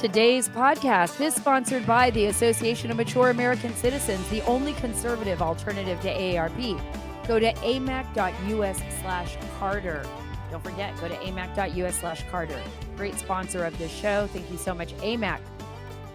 Today's podcast is sponsored by the Association of Mature American Citizens, the only conservative alternative to AARP. Go to amac.us/Carter. Don't forget, go to amac.us/Carter. Great sponsor of this show. Thank you so much, AMAC.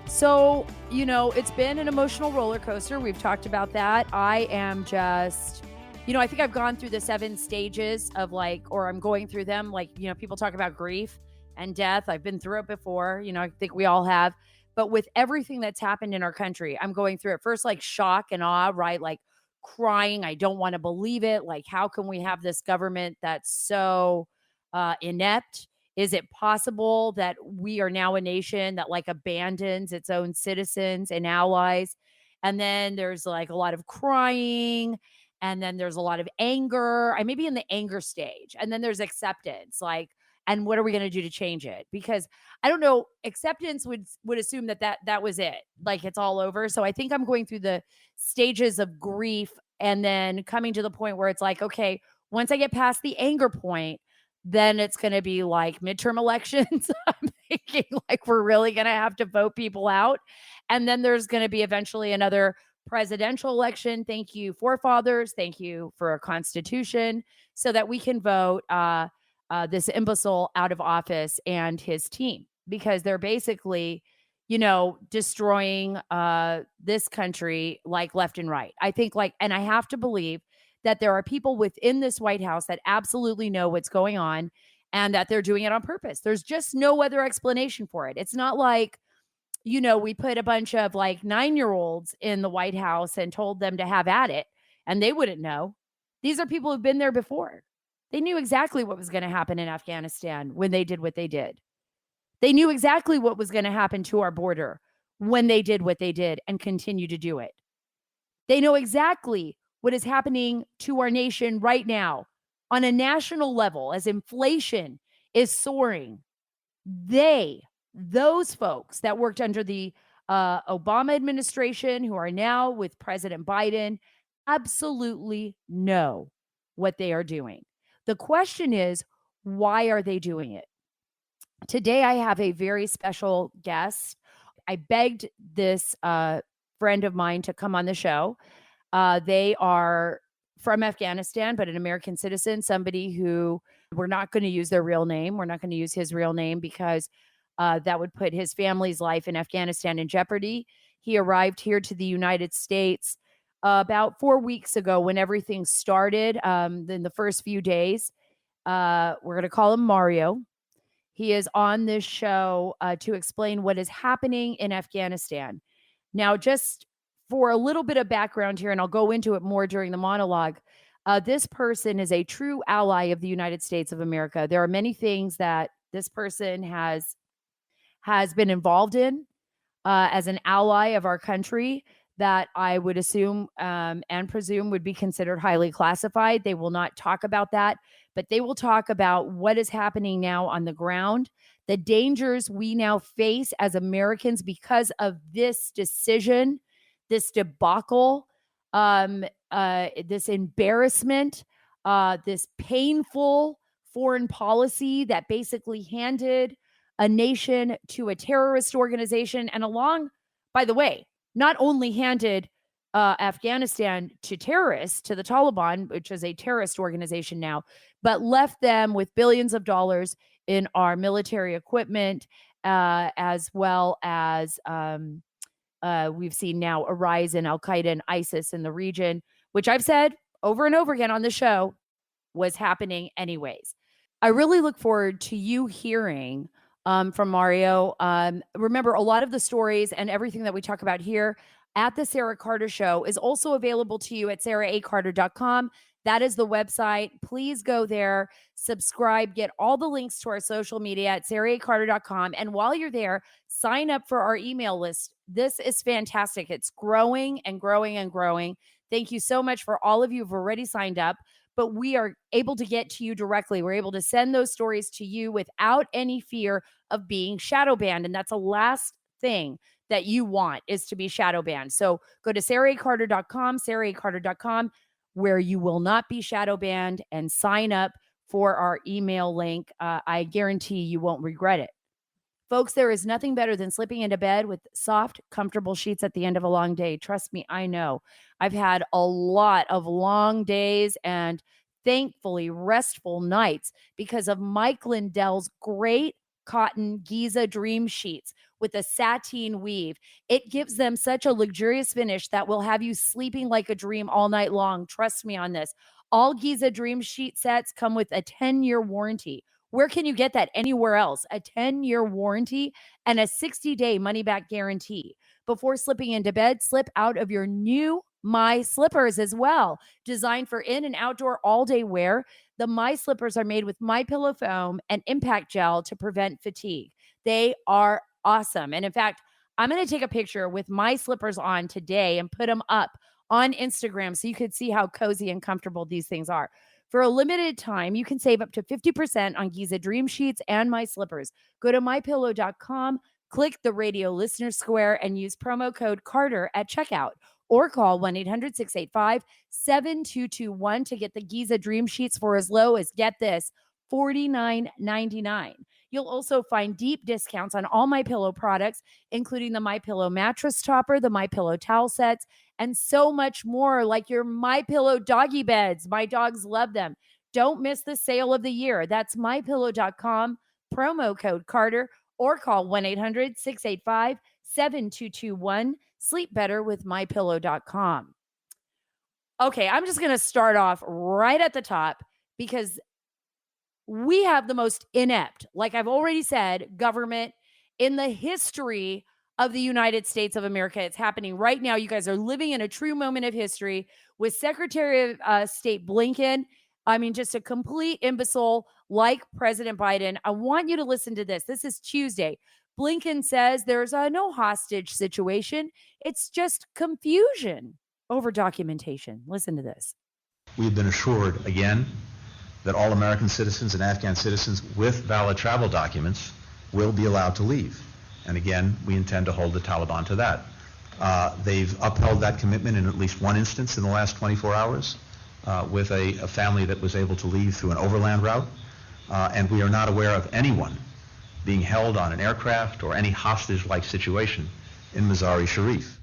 So, it's been an emotional roller coaster. We've talked about that. I am just, I think I've gone through the 7 stages of I'm going through them. People talk about grief and death. I've been through it before. I think we all have. But with everything that's happened in our country, I'm going through it first, shock and awe, right? Crying. I don't want to believe it. How can we have this government that's so inept? Is it possible that we are now a nation that abandons its own citizens and allies? And then there's a lot of crying, and then there's a lot of anger. I may be in the anger stage, and then there's acceptance. And what are we going to do to change it? Because I don't know, acceptance would assume that was it. It's all over. So I think I'm going through the stages of grief and then coming to the point where it's okay, once I get past the anger point, then it's going to be midterm elections. I'm thinking we're really going to have to vote people out. And then there's going to be eventually another presidential election. Thank you, forefathers. Thank you for a constitution so that we can vote this imbecile out of office and his team, because they're basically, destroying this country left and right. I think and I have to believe that there are people within this White House that absolutely know what's going on and that they're doing it on purpose. There's just no other explanation for it. It's not we put a bunch of 9-year-olds in the White House and told them to have at it, and they wouldn't know. These are people who've been there before. They knew exactly what was going to happen in Afghanistan when they did what they did. They knew exactly what was going to happen to our border when they did what they did and continue to do it. They know exactly what is happening to our nation right now on a national level as inflation is soaring. Those folks that worked under the Obama administration, who are now with President Biden, absolutely know what they are doing. The question is, why are they doing it? Today, I have a very special guest. I begged this friend of mine to come on the show. They are from Afghanistan, but an American citizen, somebody who we're not going to use their real name. We're not going to use his real name because that would put his family's life in Afghanistan in jeopardy. He arrived here to the United States about 4 weeks ago when everything started. In the first few days, we're going to call him Mario. He is on this show to explain what is happening in Afghanistan. Now, just for a little bit of background here, and I'll go into it more during the monologue, this person is a true ally of the United States of America. There are many things that this person has been involved in as an ally of our country that I would assume and presume would be considered highly classified. They will not talk about that, but they will talk about what is happening now on the ground, the dangers we now face as Americans because of this decision, this debacle, this embarrassment, this painful foreign policy that basically handed a nation to a terrorist organization, and by the way, not only handed Afghanistan to terrorists, to the Taliban, which is a terrorist organization now, but left them with billions of dollars in our military equipment, as well as we've seen now a rise in Al-Qaeda and ISIS in the region, which I've said over and over again on the show was happening anyways. I really look forward to you hearing from Mario. Remember, a lot of the stories and everything that we talk about here at the Sara Carter Show is also available to you at saracarter.com. That is the website. Please go there, subscribe, get all the links to our social media at saracarter.com. And while you're there, sign up for our email list. This is fantastic. It's growing and growing and growing. Thank you so much for all of you who've already signed up. But we are able to get to you directly. We're able to send those stories to you without any fear of being shadow banned. And that's the last thing that you want, is to be shadow banned. So go to saracarter.com, where you will not be shadow banned, and sign up for our email link. I guarantee you won't regret it. Folks, there is nothing better than slipping into bed with soft, comfortable sheets at the end of a long day. Trust me, I know. I've had a lot of long days and thankfully restful nights because of Mike Lindell's great cotton Giza Dream Sheets with a sateen weave. It gives them such a luxurious finish that will have you sleeping like a dream all night long. Trust me on this. All Giza Dream Sheet sets come with a 10-year warranty. Where can you get that anywhere else? A 10-year warranty and a 60-day money-back guarantee. Before slipping into bed, slip out of your new My Slippers as well. Designed for in and outdoor all-day wear, the My Slippers are made with My Pillow foam and impact gel to prevent fatigue. They are awesome. And in fact, I'm going to take a picture with my slippers on today and put them up on Instagram so you could see how cozy and comfortable these things are. For a limited time, you can save up to 50% on Giza Dream Sheets and My Slippers. Go to mypillow.com, click the radio listener square, and use promo code Carter at checkout. Or call 1-800-685-7221 to get the Giza Dream Sheets for as low as, get this, $49.99. You'll also find deep discounts on all My Pillow products, including the My Pillow mattress topper, the My Pillow towel sets, and so much more, like your My Pillow doggy beds. My dogs love them. Don't miss the sale of the year. That's mypillow.com, promo code Carter, or call 1-800-685-7221. Sleep better with mypillow.com. Okay, I'm just going to start off right at the top because we have the most inept, like I've already said, government in the history of the United States of America. It's happening right now. You guys are living in a true moment of history with Secretary of State Blinken. I mean, just a complete imbecile like President Biden. I want you to listen to this. This is Tuesday. Blinken says there's a no hostage situation. It's just confusion over documentation. Listen to this. We have been assured again that all American citizens and Afghan citizens with valid travel documents will be allowed to leave. And again, we intend to hold the Taliban to that. They've upheld that commitment in at least one instance in the last 24 hours with a family that was able to leave through an overland route. And we are not aware of anyone being held on an aircraft or any hostage-like situation in Mazar-e-Sharif.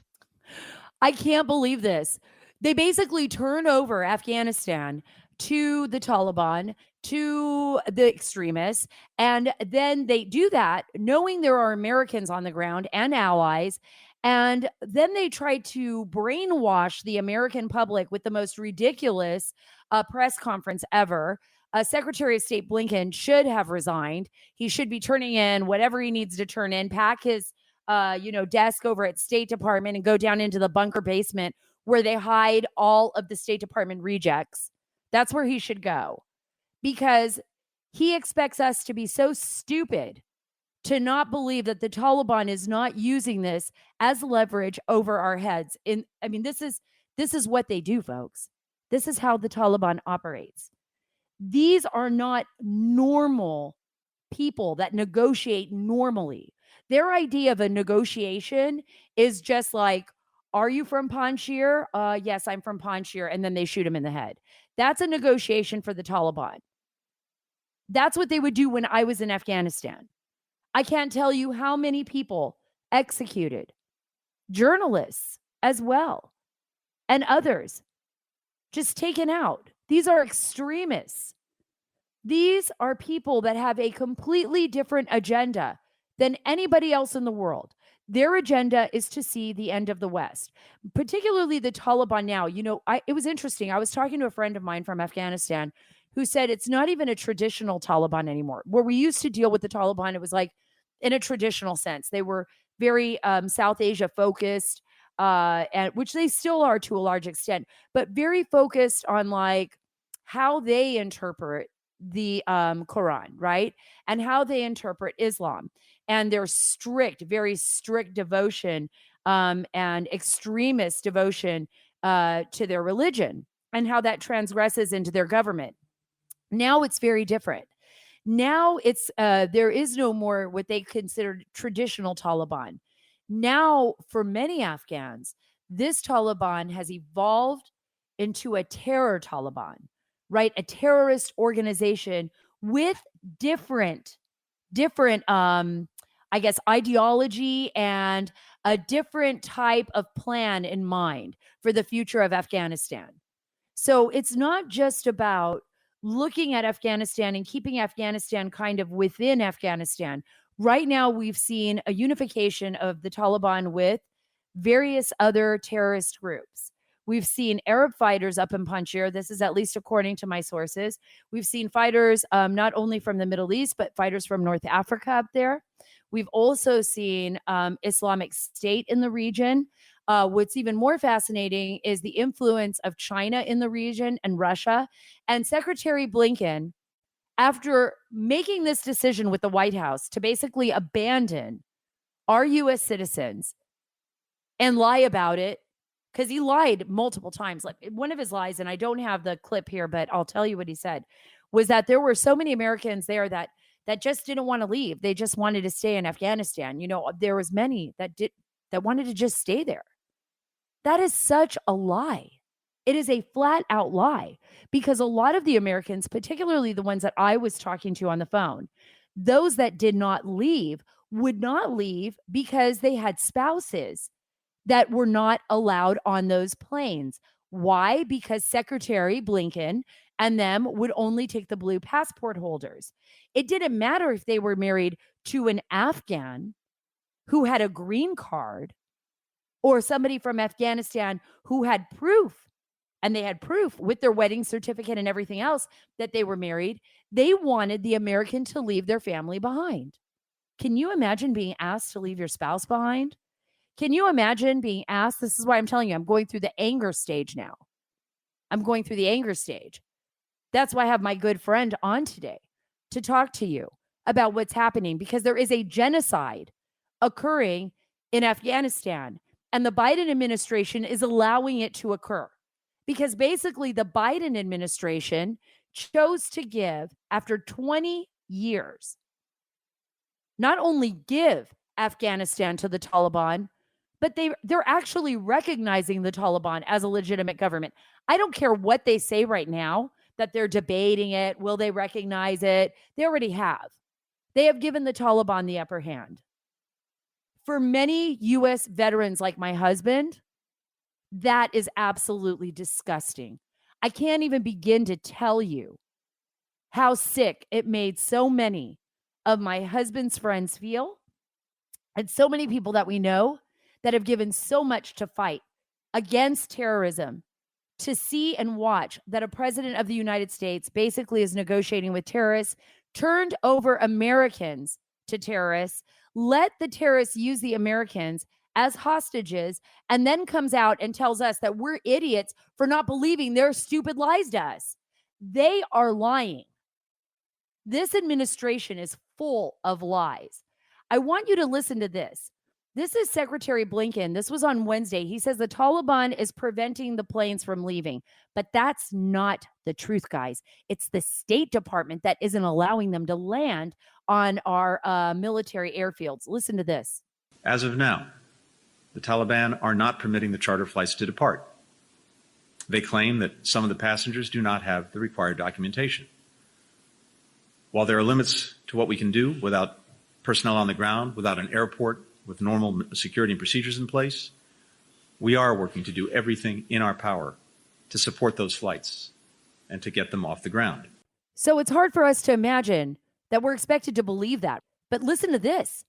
I can't believe this. They basically turned over Afghanistan to the Taliban, to the extremists, and then they do that knowing there are Americans on the ground and allies, and then they try to brainwash the American public with the most ridiculous press conference ever. Secretary of State Blinken should have resigned. He should be turning in whatever he needs to turn in, pack his desk over at State Department and go down into the bunker basement where they hide all of the State Department rejects. That's where he should go, because he expects us to be so stupid to not believe that the Taliban is not using this as leverage over our heads. This is what they do, folks. This is how the Taliban operates. These are not normal people that negotiate normally. Their idea of a negotiation is just like, are you from Panjshir? Yes, I'm from Panjshir. And then they shoot him in the head. That's a negotiation for the Taliban. That's what they would do when I was in Afghanistan. I can't tell you how many people executed, journalists as well, and others just taken out. These are extremists. These are people that have a completely different agenda than anybody else in the world. Their agenda is to see the end of the West, particularly the Taliban now. It was interesting. I was talking to a friend of mine from Afghanistan who said it's not even a traditional Taliban anymore. Where we used to deal with the Taliban, it was like in a traditional sense. They were very South Asia focused, and which they still are to a large extent, but very focused on like how they interpret the Quran, right? And how they interpret Islam and their very strict devotion and extremist devotion to their religion and how that transgresses into their government. Now it's very different. Now it's there is no more what they consider traditional Taliban. Now, for many Afghans, this Taliban has evolved into a terror Taliban, right? A terrorist organization with different I guess, ideology and a different type of plan in mind for the future of Afghanistan. So it's not just about looking at Afghanistan and keeping Afghanistan kind of within Afghanistan. Right now, we've seen a unification of the Taliban with various other terrorist groups. We've seen Arab fighters up in Panjshir. This is at least according to my sources. We've seen fighters not only from the Middle East, but fighters from North Africa up there. We've also seen Islamic State in the region. What's even more fascinating is the influence of China in the region and Russia. And Secretary Blinken, after making this decision with the White House to basically abandon our U.S. citizens and lie about it, because he lied multiple times. Like one of his lies, and I don't have the clip here, but I'll tell you what he said, was that there were so many Americans there that just didn't want to leave. They just wanted to stay in Afghanistan. You know, there was many that wanted to just stay there. That is such a lie. It is a flat out lie, because a lot of the Americans, particularly the ones that I was talking to on the phone, those that did not leave would not leave because they had spouses that were not allowed on those planes. Why? Because Secretary Blinken and them would only take the blue passport holders. It didn't matter if they were married to an Afghan who had a green card or somebody from Afghanistan who had proof, and they had proof with their wedding certificate and everything else that they were married. They wanted the American to leave their family behind. Can you imagine being asked to leave your spouse behind? Can you imagine being asked? This is why I'm telling you, I'm going through the anger stage now. I'm going through the anger stage. That's why I have my good friend on today to talk to you about what's happening, because there is a genocide occurring in Afghanistan, and the Biden administration is allowing it to occur, because basically the Biden administration chose to give, after 20 years, not only give Afghanistan to the Taliban, but they're actually recognizing the Taliban as a legitimate government. I don't care what they say right now, that they're debating it. Will they recognize it? They already have. They have given the Taliban the upper hand. For many U.S. veterans like my husband, that is absolutely disgusting. I can't even begin to tell you how sick it made so many of my husband's friends feel, and so many people that we know that have given so much to fight against terrorism, to see and watch that a president of the United States basically is negotiating with terrorists, turned over Americans to terrorists, let the terrorists use the Americans as hostages, and then comes out and tells us that we're idiots for not believing their stupid lies to us. They are lying. This administration is full of lies. I want you to listen to this. This is Secretary Blinken. This was on Wednesday. He says the Taliban is preventing the planes from leaving. But that's not the truth, guys. It's the State Department that isn't allowing them to land on our military airfields. Listen to this. As of now, the Taliban are not permitting the charter flights to depart. They claim that some of the passengers do not have the required documentation. While there are limits to what we can do without personnel on the ground, without an airport, with normal security and procedures in place, we are working to do everything in our power to support those flights and to get them off the ground. So it's hard for us to imagine that we're expected to believe that. But listen to this.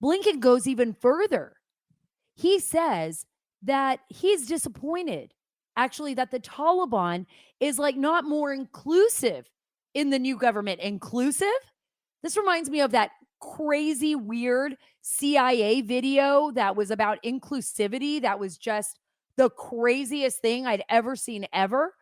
Blinken goes even further. He says that he's disappointed, actually, that the Taliban is like not more inclusive in the new government. Inclusive? This reminds me of that crazy, weird CIA video that was about inclusivity. That was just the craziest thing I'd ever seen ever.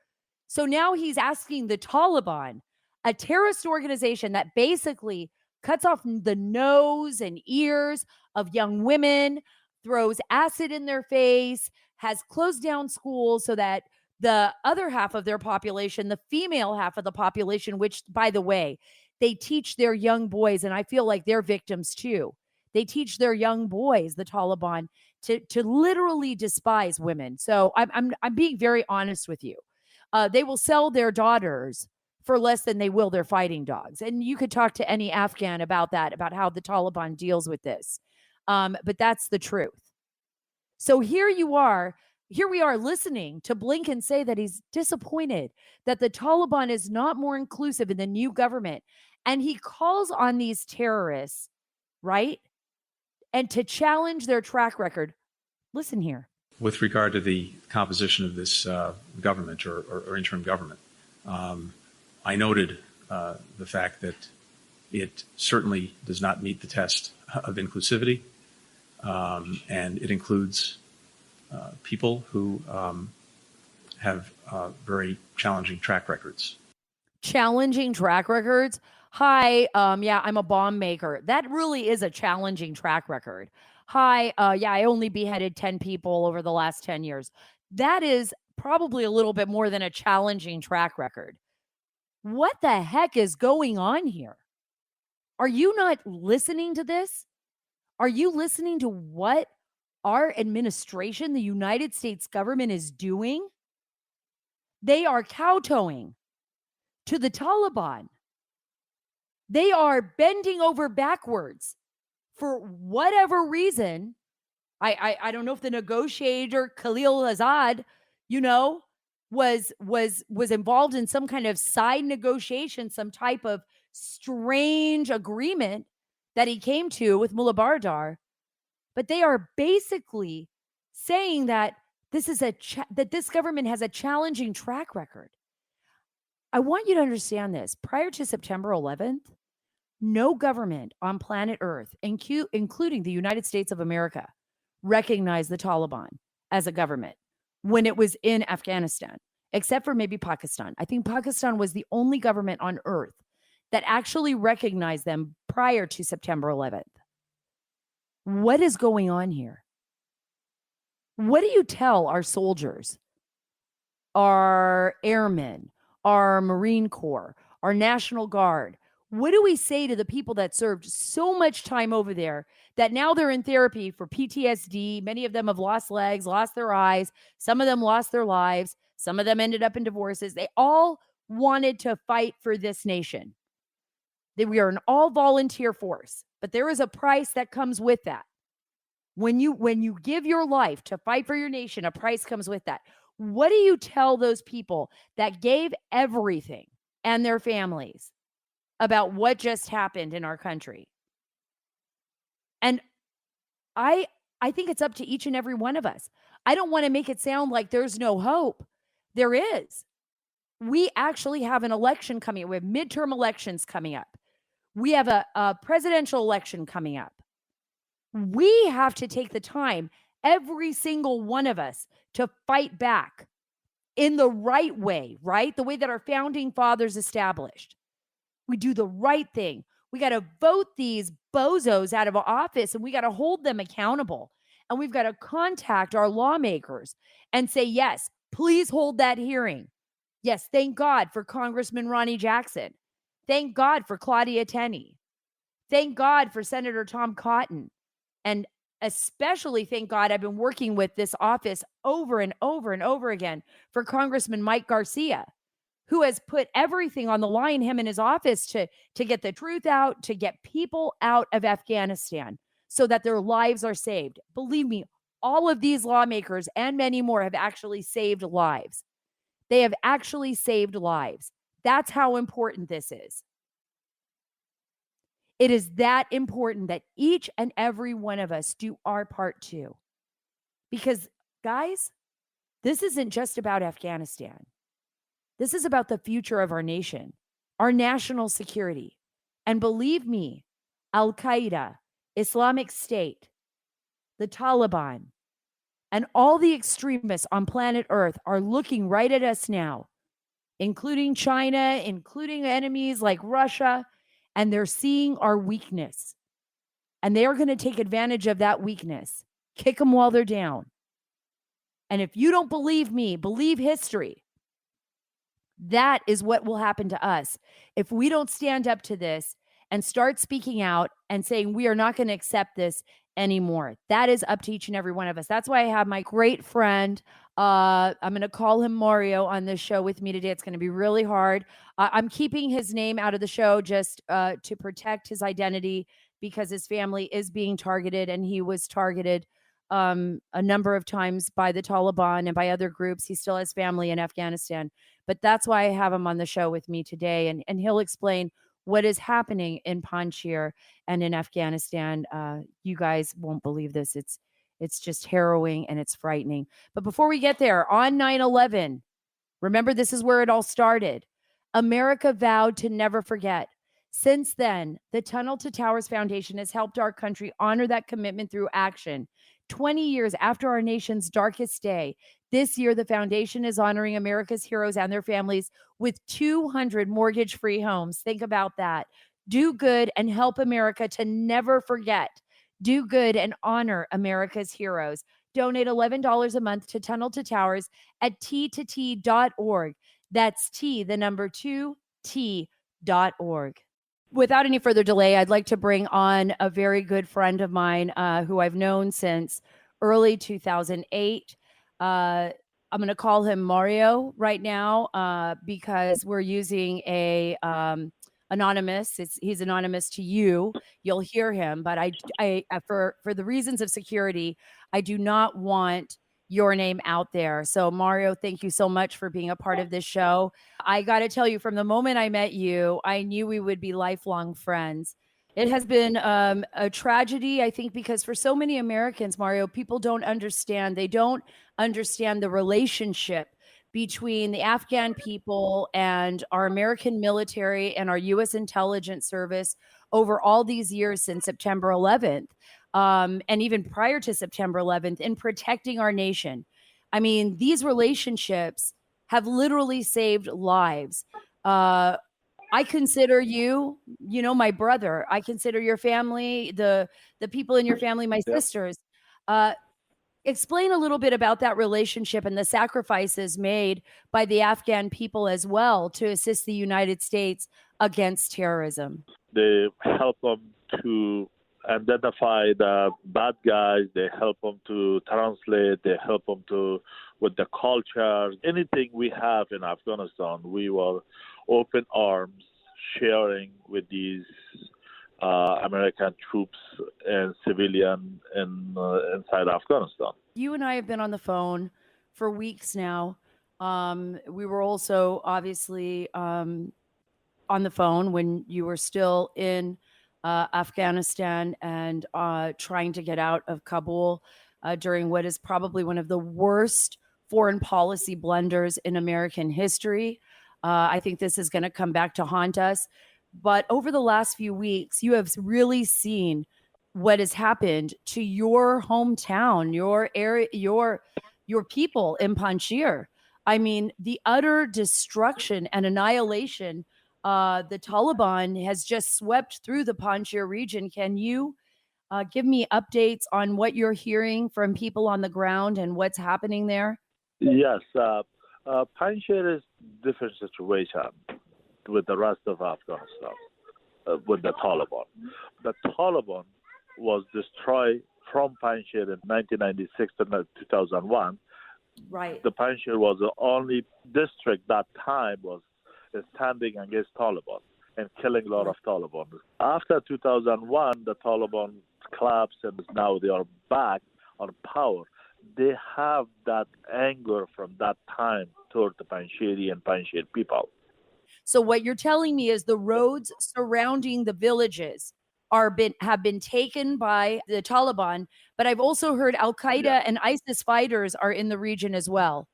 So now he's asking the Taliban, a terrorist organization that basically cuts off the nose and ears of young women, throws acid in their face, has closed down schools so that the other half of their population, the female half of the population, which, by the way, they teach their young boys, and I feel like they're victims too. They teach their young boys, the Taliban, to literally despise women. So I'm being very honest with you. They will sell their daughters for less than they will their fighting dogs. And you could talk to any Afghan about that, about how the Taliban deals with this. But that's the truth. So here we are listening to Blinken say that he's disappointed that the Taliban is not more inclusive in the new government. And he calls on these terrorists, right? And to challenge their track record. Listen here. With regard to the composition of this government or interim government, I noted the fact that it certainly does not meet the test of inclusivity, and it includes people who have very challenging track records. Challenging track records? Hi, yeah, I'm a bomb maker. That really is a challenging track record. Hi, yeah, I only beheaded 10 people over the last 10 years. That is probably a little bit more than a challenging track record. What the heck is going on here? Are you not listening to this? Are you listening to what our administration, the United States government, is doing? They are kowtowing to the Taliban. They are bending over backwards for whatever reason. I don't know if the negotiator Khalil Azad, was involved in some kind of side negotiation, some type of strange agreement that he came to with Mullah Baradar. But they are basically saying that that this government has a challenging track record. I want you to understand this. Prior to September 11th, no government on planet Earth, including the United States of America, recognized the Taliban as a government when it was in Afghanistan, except for maybe Pakistan. I think Pakistan was the only government on Earth that actually recognized them prior to September 11th. What is going on here? What do you tell our soldiers, our airmen, our Marine Corps, our National Guard? What do we say to the people that served so much time over there that now they're in therapy for PTSD? Many of them have lost legs, lost their eyes. Some of them lost their lives. Some of them ended up in divorces. They all wanted to fight for this nation. We are an all-volunteer force, but there is a price that comes with that. When you give your life to fight for your nation, a price comes with that. What do you tell those people that gave everything and their families about what just happened in our country? And I think it's up to each and every one of us. I don't want to make it sound like there's no hope. There is. We actually have an election coming up. We have midterm elections coming up. We have a presidential election coming up. We have to take the time, every single one of us, to fight back in the right way, right? The way that our founding fathers established. We do the right thing. We got to vote these bozos out of office, and we got to hold them accountable. And we've got to contact our lawmakers and say, yes, please hold that hearing. Yes, thank God for Congressman Ronnie Jackson. Thank God for Claudia Tenney. Thank God for Senator Tom Cotton. And especially, thank God, I've been working with this office over and over and over again for Congressman Mike Garcia, who has put everything on the line, him and his office, to get the truth out, to get people out of Afghanistan so that their lives are saved. Believe me, all of these lawmakers and many more have actually saved lives. They have actually saved lives. That's how important this is. It is that important that each and every one of us do our part too. Because, guys, this isn't just about Afghanistan. This is about the future of our nation, our national security. And believe me, Al-Qaeda, Islamic State, the Taliban, and all the extremists on planet Earth are looking right at us now, including China, including enemies like Russia, and they're seeing our weakness. And they are going to take advantage of that weakness, kick them while they're down. And if you don't believe me, believe history. That is what will happen to us if we don't stand up to this and start speaking out and saying we are not going to accept this anymore. That is up to each and every one of us. That's why I have my great friend, I'm going to call him Mario on this show with me today. It's going to be really hard. I'm keeping his name out of the show just to protect his identity because his family is being targeted, and he was targeted a number of times by the Taliban and by other groups. He still has family in Afghanistan, but that's why I have him on the show with me today, and he'll explain what is happening in Panjshir and in Afghanistan. You guys won't believe this. It's just harrowing and it's frightening. But before we get there, on 9/11, remember this is where it all started. America vowed to never forget. Since then, the Tunnel to Towers Foundation has helped our country honor that commitment through action. 20 years after our nation's darkest day, this year the foundation is honoring America's heroes and their families with 200 mortgage-free homes. Think about that. Do good and help America to never forget. Do good and honor America's heroes. Donate $11 a month to Tunnel to Towers at t2t.org. That's T, the number 2, T.org. Without any further delay, I'd like to bring on a very good friend of mine who I've known since early 2008. I'm going to call him Mario right now because we're using a anonymous. He's anonymous to you. You'll hear him, but I for the reasons of security, I do not want your name out there. So Mario, thank you so much for being a part of this show. I got to tell you, from the moment I met you, I knew we would be lifelong friends. It has been a tragedy, I think, because for so many Americans, Mario, people don't understand. They don't understand the relationship between the Afghan people and our American military and our U.S. intelligence service over all these years since September 11th, and even prior to September 11th, in protecting our nation. I mean, these relationships have literally saved lives. I consider you, my brother. I consider your family, the people in your family, my sisters. Explain a little bit about that relationship and the sacrifices made by the Afghan people as well to assist the United States against terrorism. They help them to identify the bad guys. They help them to translate. They help them to with the culture. Anything we have in Afghanistan, we were open arms sharing with these American troops and civilian inside Afghanistan. You and I have been on the phone for weeks now. We were also obviously on the phone when you were still in Afghanistan and trying to get out of Kabul during what is probably one of the worst foreign policy blunders in American history. I think this is going to come back to haunt us. But over the last few weeks, you have really seen what has happened to your hometown, your area, your people in Panjshir. I mean, the utter destruction and annihilation the Taliban has just swept through the Panjshir region. Can you give me updates on what you're hearing from people on the ground and what's happening there? Yes, Panjshir is different situation with the rest of Afghanistan, with the Taliban. The Taliban was destroyed from Panjshir in 1996 to 2001. Right. The Panjshir was the only district that time was standing against Taliban and killing a lot of Taliban. After 2001, the Taliban collapsed and now they are back on power. They have that anger from that time toward the Panjshiri and Panjshir people. So what you're telling me is the roads surrounding the villages have been taken by the Taliban, but I've also heard Al-Qaeda and ISIS fighters are in the region as well.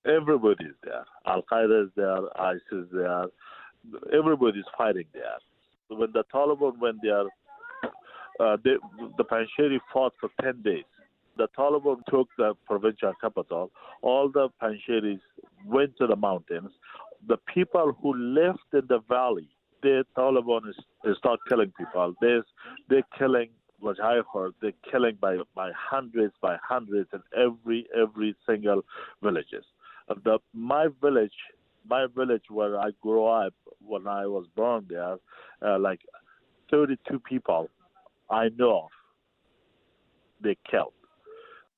Everybody's there. Al-Qaeda is there, ISIS is there. Everybody's fighting there. When the Taliban went there, the Panjshiri fought for 10 days. The Taliban took the provincial capital. All the Panjshiris went to the mountains. The people who lived in the valley, the Taliban is start killing people. They're killing, what I heard, they're killing by hundreds in every single villages. My village where I grew up when I was born there, like 32 people I know of, they killed.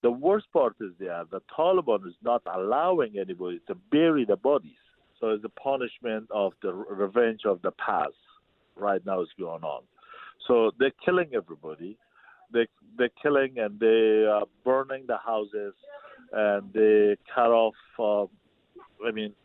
The worst part is there, the Taliban is not allowing anybody to bury the bodies. So it's a punishment of the revenge of the past right now is going on. So they're killing everybody. They're killing and they are burning the houses and they cut off,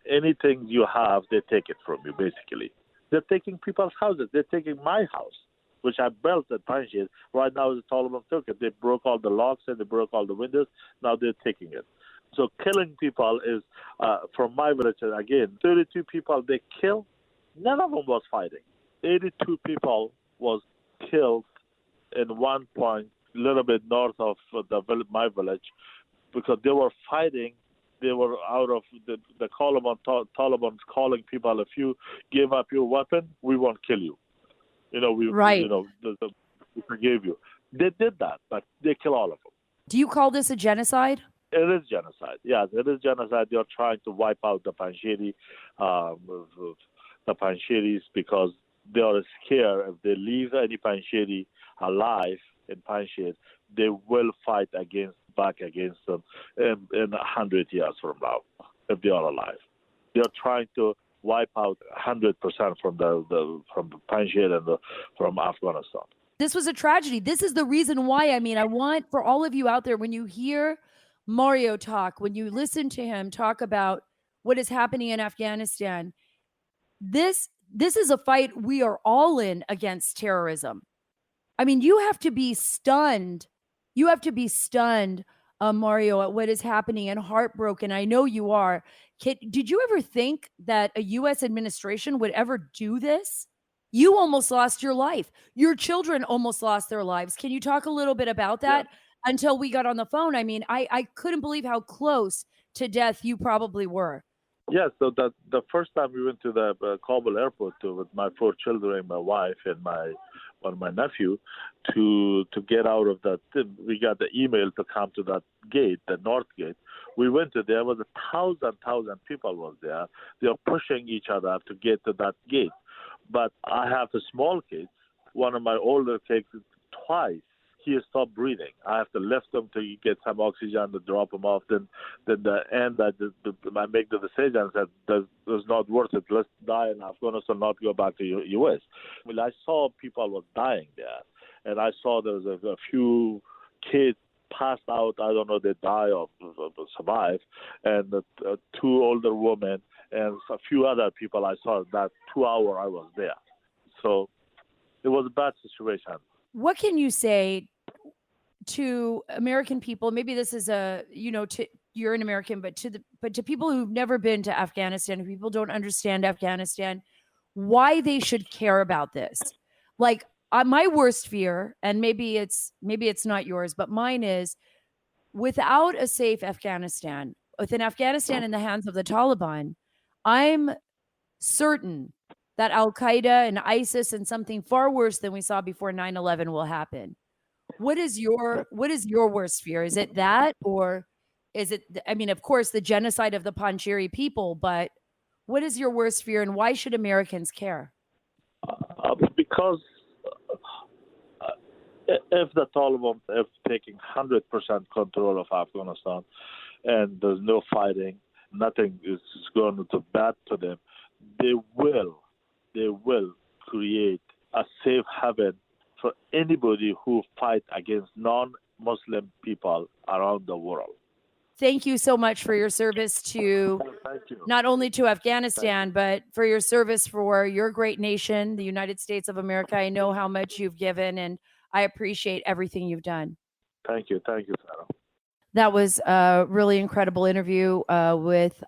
anything you have, they take it from you, basically. They're taking people's houses. They're taking my house, which I built at Panjshir. Right now, the Taliban took it. They broke all the locks and they broke all the windows. Now they're taking it. So killing people is, from my village, again, 32 people they killed. None of them was fighting. 82 people was killed in one point, a little bit north of my village, because they were fighting. They were out of the Taliban's calling people, if you give up your weapon, we won't kill you. We forgave you. They did that, but they kill all of them. Do you call this a genocide? It is genocide. Yes, it is genocide. They're trying to wipe out the Panjshiris because they are scared if they leave any Panjshiri alive in Panjshir, they will fight back against them in 100 years from now if they are alive. They are trying to wipe out 100% from from Panjshir and from Afghanistan. This was a tragedy. This is the reason why. I want for all of you out there, when you hear Mario talk, when you listen to him talk about what is happening in Afghanistan, this is a fight we are all in against terrorism. You have to be stunned. You have to be stunned, Mario, at what is happening and heartbroken. I know you are. Did you ever think that a U.S. administration would ever do this? You almost lost your life. Your children almost lost their lives. Can you talk a little bit about that? Yeah. Until we got on the phone, I couldn't believe how close to death you probably were. Yeah, so the first time we went to the Kabul airport with my 4 children, my wife, and my nephew to get out of that. We got the email to come to that gate, the north gate. We went to there. Was 1,000 people was there. They were pushing each other to get to that gate. But I have a small kid. One of my older kids, twice he stopped breathing. I have to lift him to get some oxygen to drop him off. Then the end, I make the decision and said, "It's not worth it. Let's die in Afghanistan, not go back to U.S." Well, I saw people was dying there, and I saw there was a few kids passed out. I don't know, they die or survive, and 2 older women and a few other people. I saw that 2 hours I was there, so it was a bad situation. What can you say to American people? Maybe this is you're an American, but to people who've never been to Afghanistan, who people don't understand Afghanistan, why they should care about this. Like my worst fear, and maybe it's not yours, but mine is, without a safe Afghanistan, with an Afghanistan in the hands of the Taliban, I'm certain that Al-Qaeda and ISIS and something far worse than we saw before 9/11 will happen. What is your worst fear? Is it that, or is it, of course, the genocide of the Panjshiri people, but what is your worst fear, and why should Americans care? Because if the Taliban is taking 100% control of Afghanistan and there's no fighting, nothing is going to bad to them, they will create a safe haven for anybody who fight against non-Muslim people around the world. Thank you so much for your service to not only to Afghanistan, but for your service for your great nation, the United States of America. I know how much you've given, and I appreciate everything you've done. Thank you, Sarah. That was a really incredible interview with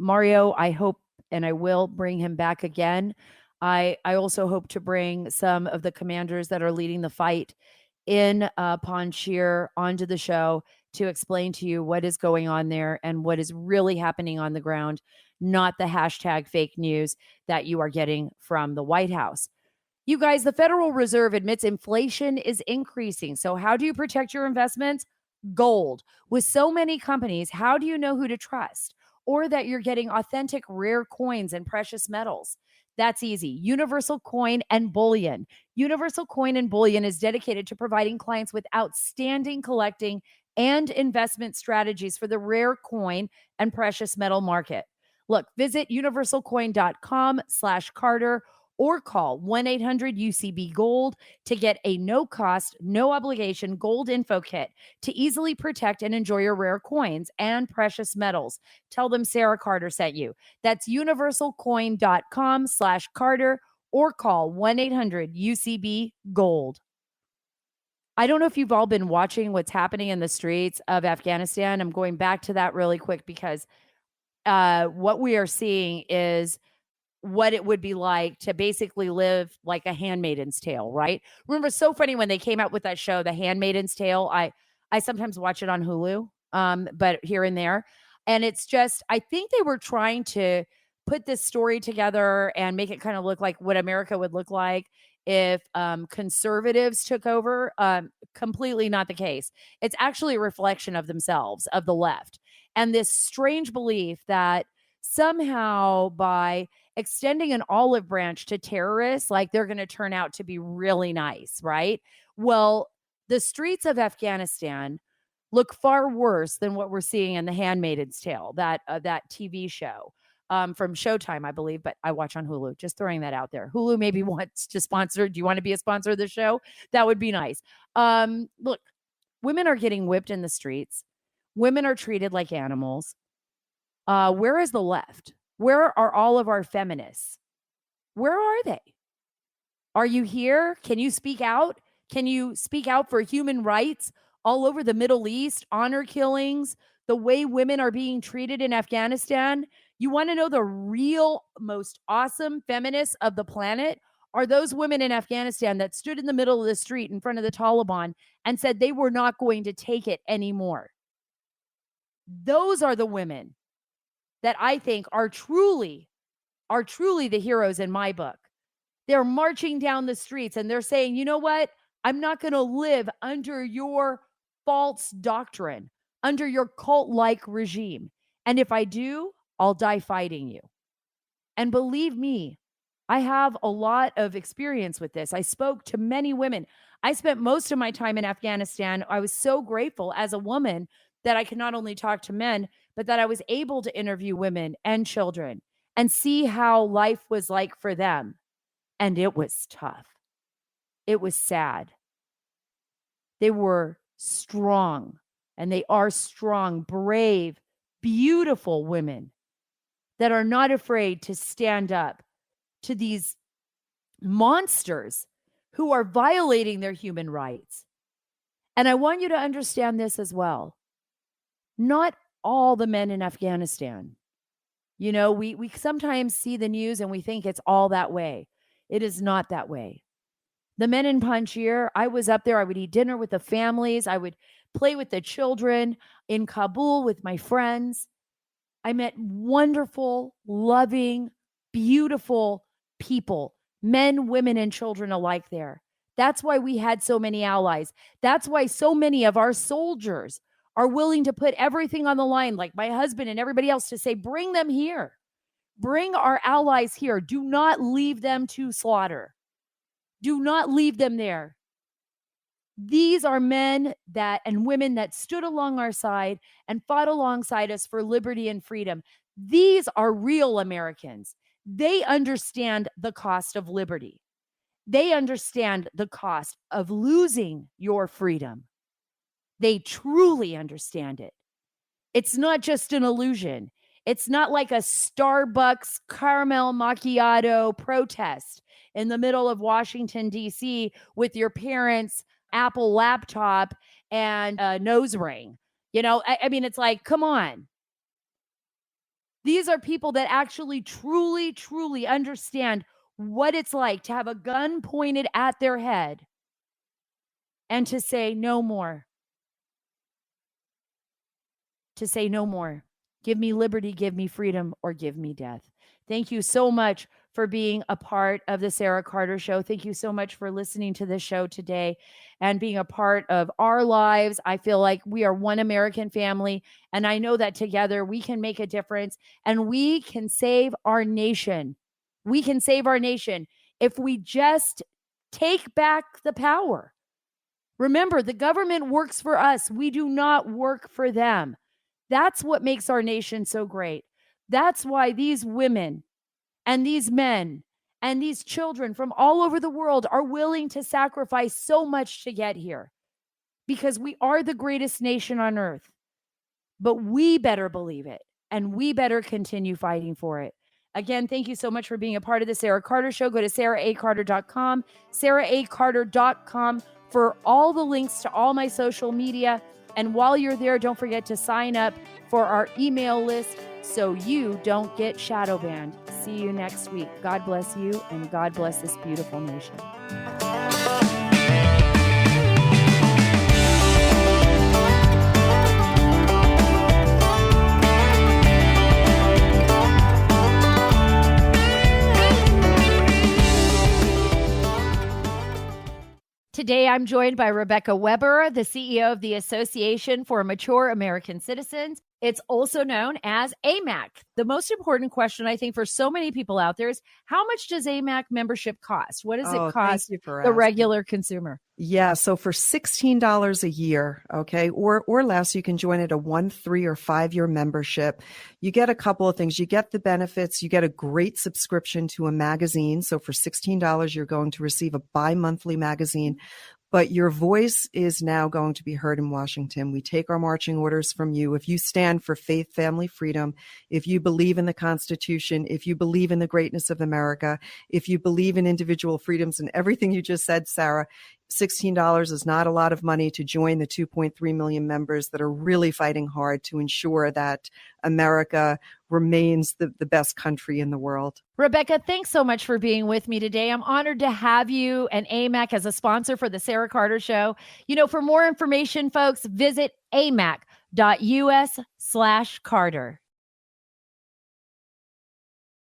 Mario. I hope and I will bring him back again. I also hope to bring some of the commanders that are leading the fight in Panjshir onto the show to explain to you what is going on there and what is really happening on the ground, not the hashtag fake news that you are getting from the White House. You guys, the Federal Reserve admits inflation is increasing. So how do you protect your investments? Gold. With so many companies, how do you know who to trust? Or that you're getting authentic rare coins and precious metals? That's easy. Universal Coin and Bullion. Universal Coin and Bullion is dedicated to providing clients with outstanding collecting and investment strategies for the rare coin and precious metal market. Look, visit universalcoin.com/Carter or call 1-800-UCB-GOLD to get a no-cost, no-obligation gold info kit to easily protect and enjoy your rare coins and precious metals. Tell them Sarah Carter sent you. That's universalcoin.com/Carter or call 1-800-UCB-GOLD. I don't know if you've all been watching what's happening in the streets of Afghanistan. I'm going back to that really quick because what we are seeing is what it would be like to basically live like a handmaiden's tale, right? Remember, it's so funny when they came out with that show, The Handmaiden's Tale. I sometimes watch it on Hulu, but here and there. And it's just, I think they were trying to put this story together and make it kind of look like what America would look like if conservatives took over. Completely not the case. It's actually a reflection of themselves, of the left. And this strange belief that somehow by extending an olive branch to terrorists, like they're going to turn out to be really nice, right? Well, the streets of Afghanistan look far worse than what we're seeing in The Handmaid's Tale, that TV show from Showtime, I believe, but I watch on Hulu. Just throwing that out there. Hulu maybe wants to sponsor. Do you want to be a sponsor of the show? That would be nice. Look, women are getting whipped in the streets. Women are treated like animals. Where is the left? Where are all of our feminists? Where are they? Are you here? Can you speak out? Can you speak out for human rights all over the Middle East, honor killings, the way women are being treated in Afghanistan? You want to know the real, most awesome feminists of the planet? Are those women in Afghanistan that stood in the middle of the street in front of the Taliban and said they were not going to take it anymore. Those are the women that I think are truly the heroes in my book. They're marching down the streets and they're saying, you know what? I'm not going to live under your false doctrine, under your cult-like regime. And if I do, I'll die fighting you. And believe me, I have a lot of experience with this. I spoke to many women. I spent most of my time in Afghanistan. I was so grateful as a woman that I could not only talk to men, but that I was able to interview women and children and see how life was like for them. And it was tough. It was sad. They were strong, and they are strong, brave, beautiful women that are not afraid to stand up to these monsters who are violating their human rights. And I want you to understand this as well. Not all the men in Afghanistan. You know, we sometimes see the news and we think it's all that way. It is not that way. The men in Panjshir, I was up there. I would eat dinner with the families. I would play with the children in Kabul with my friends. I met wonderful, loving, beautiful people, men, women, and children alike there. That's why we had so many allies. That's why so many of our soldiers are willing to put everything on the line, like my husband and everybody else, to say, bring them here. Bring our allies here. Do not leave them to slaughter. Do not leave them there. These are men and women that stood along our side and fought alongside us for liberty and freedom. These are real Americans. They understand the cost of liberty. They understand the cost of losing your freedom. They truly understand it. It's not just an illusion. It's not like a Starbucks caramel macchiato protest in the middle of Washington, D.C. with your parents' Apple laptop and a nose ring. You know, I mean, it's like, come on. These are people that actually truly, truly understand what it's like to have a gun pointed at their head and to say no more. To say no more. Give me liberty, give me freedom, or give me death. Thank you so much for being a part of the Sara Carter Show. Thank you so much for listening to this show today and being a part of our lives. I feel like we are one American family, and I know that together we can make a difference and we can save our nation. We can save our nation if we just take back the power. Remember, the government works for us. We do not work for them. That's what makes our nation so great. That's why these women and these men and these children from all over the world are willing to sacrifice so much to get here, because we are the greatest nation on earth. But we better believe it, and we better continue fighting for it. Again, thank you so much for being a part of the Sarah Carter Show. Go to sarahacarter.com, sarahacarter.com for all the links to all my social media. And while you're there, don't forget to sign up for our email list so you don't get shadow banned. See you next week. God bless you, and God bless this beautiful nation. Today, I'm joined by Rebecca Weber, the CEO of the Association for Mature American Citizens. It's also known as AMAC. The most important question, I think, for so many people out there is, how much does AMAC membership cost? What does it cost the regular consumer? Yeah, so for $16 a year, okay, or less, you can join at a 1, 3, or 5-year membership. You get a couple of things. You get the benefits. You get a great subscription to a magazine. So for $16, you're going to receive a bi-monthly magazine. But your voice is now going to be heard in Washington. We take our marching orders from you. If you stand for faith, family, freedom, if you believe in the Constitution, if you believe in the greatness of America, if you believe in individual freedoms and everything you just said, Sarah, $16 is not a lot of money to join the 2.3 million members that are really fighting hard to ensure that America remains the best country in the world. Rebecca, thanks so much for being with me today. I'm honored to have you and AMAC as a sponsor for the Sarah Carter Show. You know, for more information, folks, visit amac.us/Carter.